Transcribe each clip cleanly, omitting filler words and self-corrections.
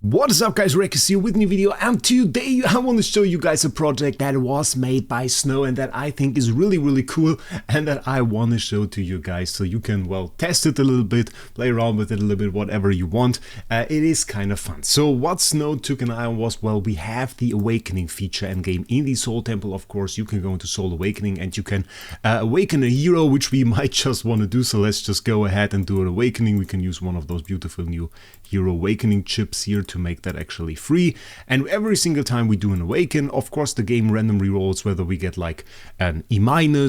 What is up guys, Wraec is here with a new video, and today I want to show you guys a project that was made by Snow and that I think is really cool and that I want to show to you guys so you can, well, test it a little bit, play around with it a little bit, whatever you want. It is kind of fun. So what Snow took an eye on was, well, we have the Awakening feature endgame in the Soul Temple. Of course, you can go into Soul Awakening and you can awaken a hero, which we might just want to do. So let's just go ahead and do an awakening. We can use one of those beautiful new hero awakening chips here to make that actually free. And every single time we do an awaken, of course the game randomly rolls whether we get like an E-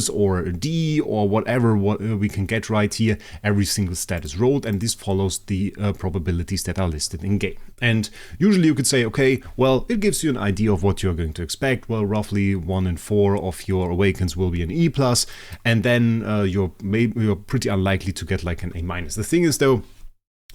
or a D or whatever we can get right here. Every single stat is rolled, and this follows the probabilities that are listed in game. And usually you could say, okay, well, it gives you an idea of what you're going to expect. Well, roughly 1 in 4 of your awakens will be an E+, and then you're pretty unlikely to get like an A-. The thing is though,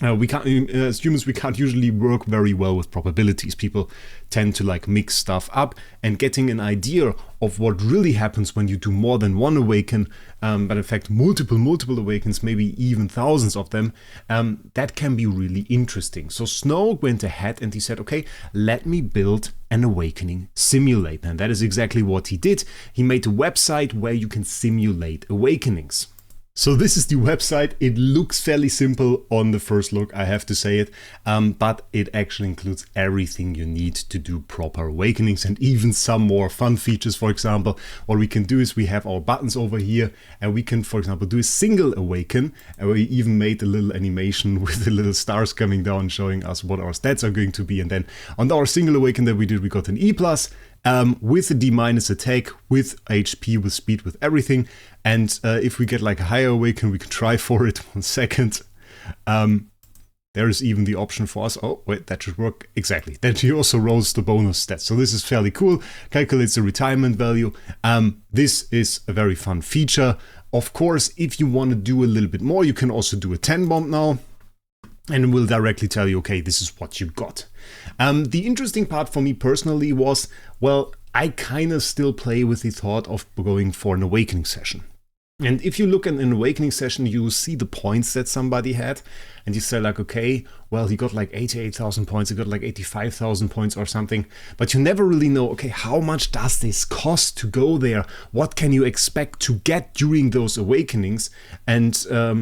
we can't, as humans, we can't usually work very well with probabilities. People tend to like mix stuff up, and getting an idea of what really happens when you do more than one awaken, but in fact multiple awakens, maybe even thousands of them, that can be really interesting. So Snow went ahead and he said, okay, let me build an awakening simulator. And that is exactly what he did. He made a website where you can simulate awakenings. So this is the website. It looks fairly simple on the first look, I have to say it, but it actually includes everything you need to do proper awakenings and even some more fun features. For example, what we can do is we have our buttons over here, and we can, for example, do a single awaken, and we even made a little animation with the little stars coming down showing us what our stats are going to be. And then on our single awaken that we did, we got an E+, with a D- attack, with HP, with speed, with everything. And if we get like a higher awaken, we can try for it. 1 second. There is even the option for us. Oh, wait, that should work. Exactly. Then he also rolls the bonus stats. So this is fairly cool. Calculates the retirement value. This is a very fun feature. Of course, if you want to do a little bit more, you can also do a 10 bomb now. And it will directly tell you, okay, this is what you got. The interesting part for me personally was, well, I kind of still play with the thought of going for an awakening session. And if you look at an awakening session, you see the points that somebody had, and you say like, okay, well, he got like 88,000 points, he got like 85,000 points or something, but you never really know, okay, how much does this cost to go there? What can you expect to get during those awakenings? And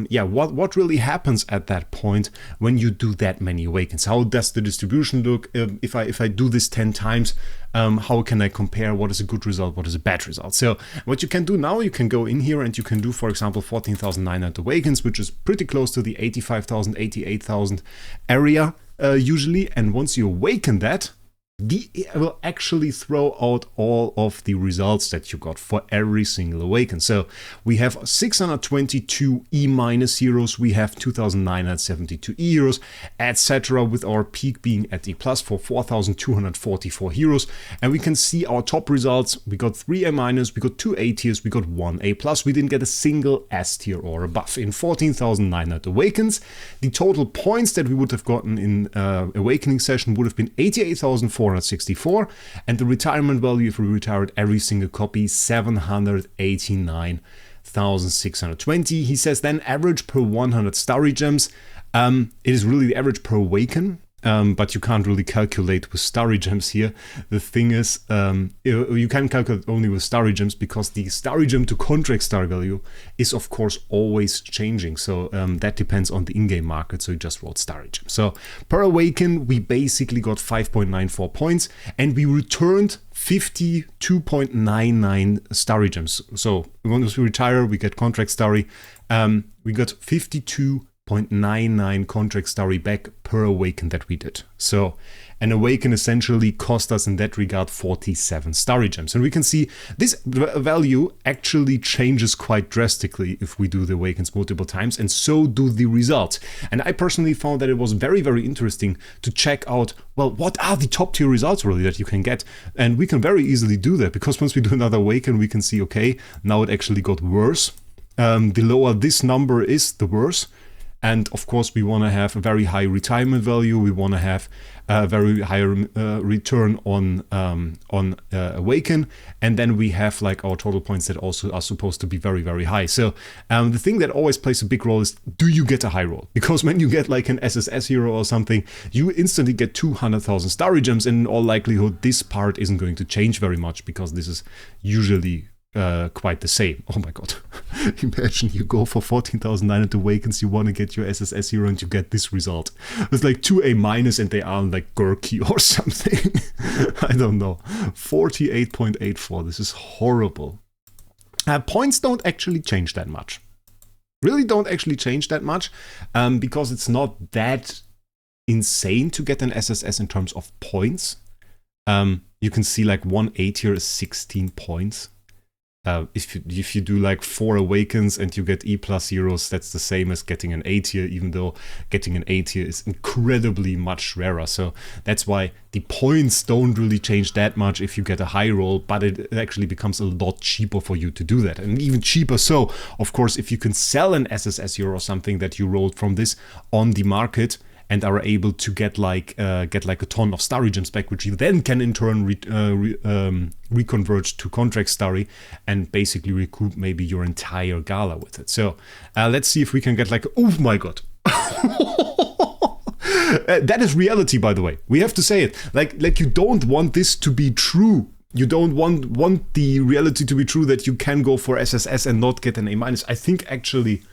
yeah, what really happens at that point when you do that many awakens? How does the distribution look? If I do this 10 times, how can I compare what is a good result, what is a bad result? So what you can do now, you can go in here and you can do, for example, 14,900 awakens, which is pretty close to the 85,000, 88,000 area usually. And once you awaken that, it will actually throw out all of the results that you got for every single awaken. So we have 622 E- heroes, we have 2,972 E heroes, etc., with our peak being at the plus for 4,244 heroes. And we can see our top results. We got 3 A-, we got 2 A tiers, we got 1 A+. We didn't get a single S tier or above. In 14,900 awakens, the total points that we would have gotten in awakening session would have been 88,464, and the retirement value, if we retired every single copy, 789,620. He says then average per 100 starry gems. It is really the average per awaken, but you can't really calculate with starry gems here. The thing is, you can calculate only with starry gems because the starry gem to contract star value is of course always changing. So that depends on the in-game market. So you just rolled starry gems. So per awaken, we basically got 5.94 points, and we returned 52.99 starry gems. So once we retire, we get contract starry. We got 52.99 contract starry back per awaken that we did. So an awaken essentially cost us in that regard 47 starry gems. And we can see this value actually changes quite drastically if we do the awakens multiple times, and so do the results. And I personally found that it was very interesting to check out, well, what are the top tier results really that you can get? And we can very easily do that, because once we do another awaken, we can see, okay, now it actually got worse. The lower this number is, the worse. And of course, we want to have a very high retirement value. We want to have a very high return on Awaken. And then we have like our total points that also are supposed to be very, very high. So the thing that always plays a big role is, do you get a high roll? Because when you get like an SSS hero or something, you instantly get 200,000 starry gems. And in all likelihood, this part isn't going to change very much because this is usually quite the same. Oh my god. Imagine you go for 14,900 awakens, you want to get your SSS hero and you get this result. It's like 2 A- and they are like Gurky or something. I don't know. 48.84. This is horrible. Points don't actually change that much. Really don't actually change that much because it's not that insane to get an SSS in terms of points. You can see like 1 A tier is 16 points. If you do like 4 awakens and you get E+ heroes, that's the same as getting an A tier, even though getting an A tier is incredibly much rarer. So that's why the points don't really change that much if you get a high roll, but it actually becomes a lot cheaper for you to do that. And even cheaper so, of course, if you can sell an SSS hero or something that you rolled from this on the market, and are able to get like a ton of starry gems back, which you then can in turn reconvert to contract starry and basically recoup maybe your entire gala with it. So let's see if we can get like, oh my god. That is reality, by the way. We have to say it. Like you don't want this to be true. You don't want the reality to be true that you can go for SSS and not get an A-. I think actually,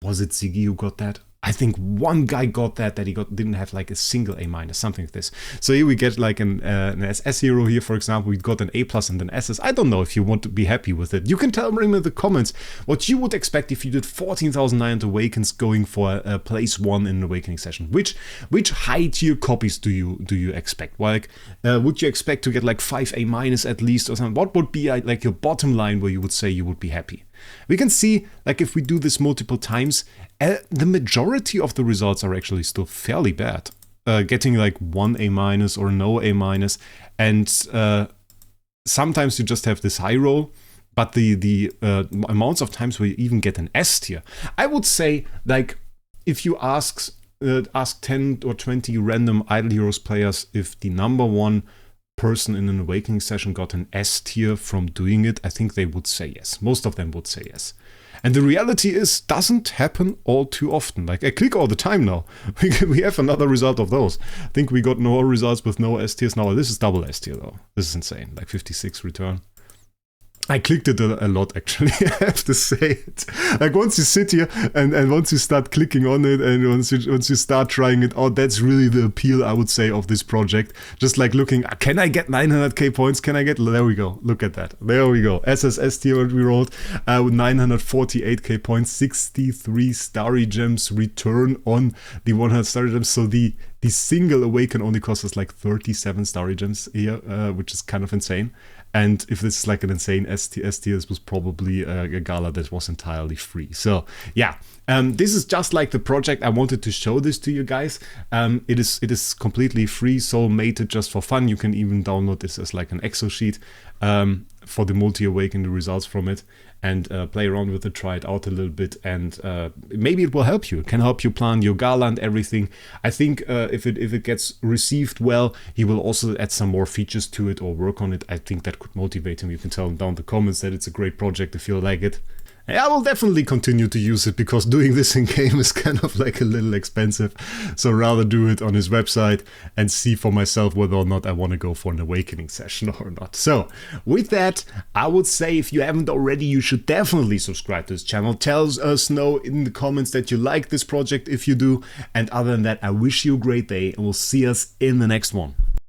was it Ziggy who got that? I think one guy got that he didn't have like a single A-, something like this. So here we get like an SS hero here, for example. We got an A+ and an SS. I don't know if you want to be happy with it. You can tell me in the comments what you would expect if you did 14,900 awakens going for a place 1 in an awakening session. Which high tier copies do you expect? Like, would you expect to get like 5 A- at least or something? What would be like your bottom line where you would say you would be happy? We can see, like, if we do this multiple times, the majority of the results are actually still fairly bad. Getting like 1 A- or no A-, and sometimes you just have this high roll, but the amounts of times where you even get an S tier. I would say, like, if you ask 10 or 20 random Idle Heroes players if the number 1 person in an awakening session got an S tier from doing it, I think they would say yes. Most of them would say yes. And the reality is, doesn't happen all too often. Like, I click all the time now. We have another result of those. I think we got no results with no S tiers now. This is double S tier though. This is insane. Like 56 return. I clicked it a lot, actually, I have to say it. Like, once you sit here and once you start clicking on it and once you start trying it out, that's really the appeal, I would say, of this project. Just like looking, can I get 900k points? Can I get, there we go, look at that. There we go, SSS tier what we rolled with 948k points, 63 starry gems return on the 100 starry gems. So the single awaken only costs us like 37 starry gems here, which is kind of insane. And if this is like an insane S tier, this was probably a gala that was entirely free. So yeah, this is just like the project. I wanted to show this to you guys. It is completely free, so made it just for fun. You can even download this as like an Excel sheet for the multi-awaken, the results from it, and play around with it, try it out a little bit, and maybe it will help you. It can help you plan your gala and everything. I think if it gets received well, he will also add some more features to it or work on it. I think that could motivate him. You can tell him down in the comments that it's a great project if you like it. I will definitely continue to use it because doing this in game is kind of like a little expensive. So rather do it on his website and see for myself whether or not I want to go for an awakening session or not. So with that, I would say if you haven't already, you should definitely subscribe to this channel. Tell us know in the comments that you like this project if you do. And other than that, I wish you a great day and we'll see us in the next one.